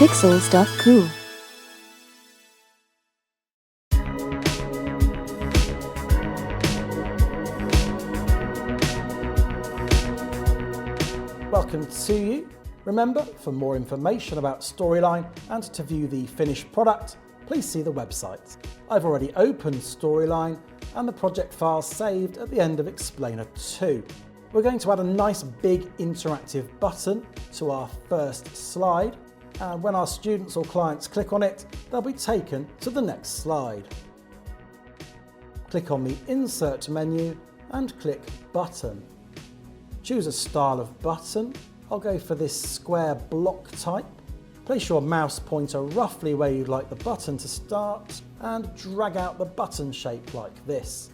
Pixels.cool. Welcome to you. Remember, for more information about Storyline and to view the finished product, please see the website. I've already opened Storyline and the project file saved at the end of Explainer 2. We're going to add a nice big interactive button to our first slide, and when our students or clients click on it, they'll be taken to the next slide. Click on the Insert menu and click Button. Choose a style of button. I'll go for this square block type. Place your mouse pointer roughly where you'd like the button to start and drag out the button shape like this.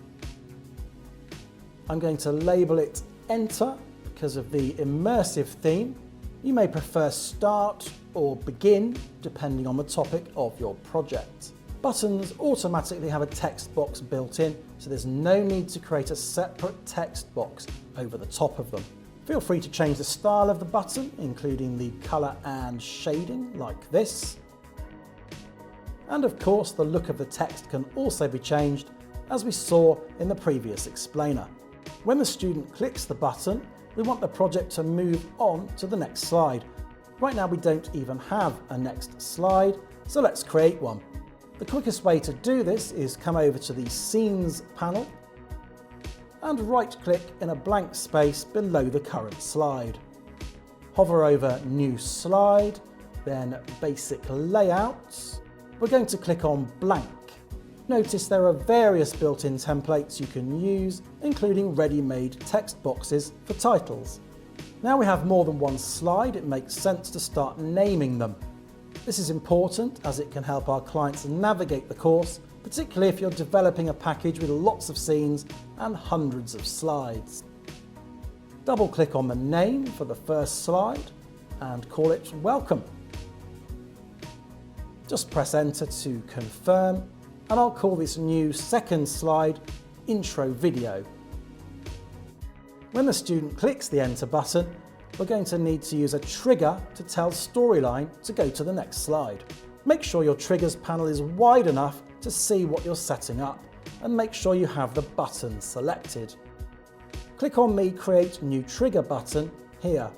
I'm going to label it Enter because of the immersive theme. You may prefer Start or Begin depending on the topic of your project. Buttons automatically have a text box built in, so there's no need to create a separate text box over the top of them. Feel free to change the style of the button, including the colour and shading like this. And of course, the look of the text can also be changed, as we saw in the previous explainer. When the student clicks the button, we want the project to move on to the next slide. Right now we don't even have a next slide, so let's create one. The quickest way to do this is come over to the Scenes panel and right-click in a blank space below the current slide. Hover over New Slide, then Basic Layouts. We're going to click on Blank. Notice there are various built-in templates you can use, including ready-made text boxes for titles. Now we have more than one slide, it makes sense to start naming them. This is important as it can help our clients navigate the course, particularly if you're developing a package with lots of scenes and hundreds of slides. Double-click on the name for the first slide and call it Welcome. Just press Enter to confirm, and I'll call this new second slide Intro Video. When the student clicks the Enter button, we're going to need to use a trigger to tell Storyline to go to the next slide. Make sure your triggers panel is wide enough to see what you're setting up, and make sure you have the button selected. Click on the Create New Trigger button here.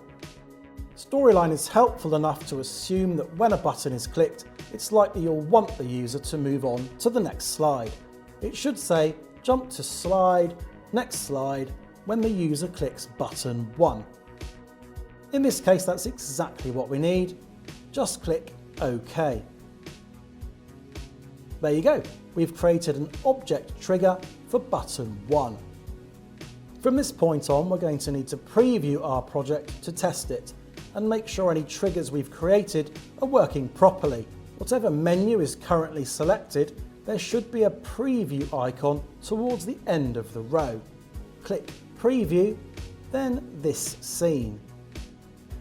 Storyline is helpful enough to assume that when a button is clicked, it's likely you'll want the user to move on to the next slide. It should say Jump to Slide, Next Slide when the user clicks button 1. In this case, that's exactly what we need. Just click OK. There you go. We've created an object trigger for button 1. From this point on, we're going to need to preview our project to test it and make sure any triggers we've created are working properly. Whatever menu is currently selected, there should be a preview icon towards the end of the row. Click Preview, then this scene.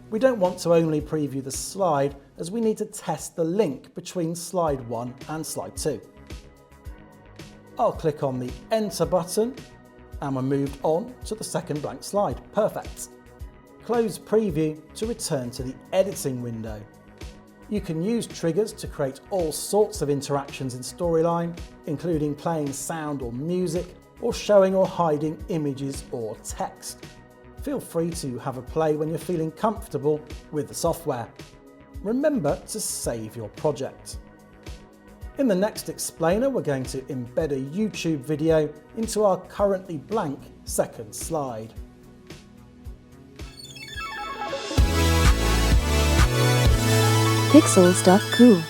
We don't want to only preview the slide, as we need to test the link between slide 1 and slide 2. I'll click on the Enter button and we're moved on to the second blank slide. Perfect. Close Preview to return to the editing window. You can use triggers to create all sorts of interactions in Storyline, including playing sound or music, or showing or hiding images or text. Feel free to have a play when you're feeling comfortable with the software. Remember to save your project. In the next explainer, we're going to embed a YouTube video into our currently blank second slide. Pixels.cool.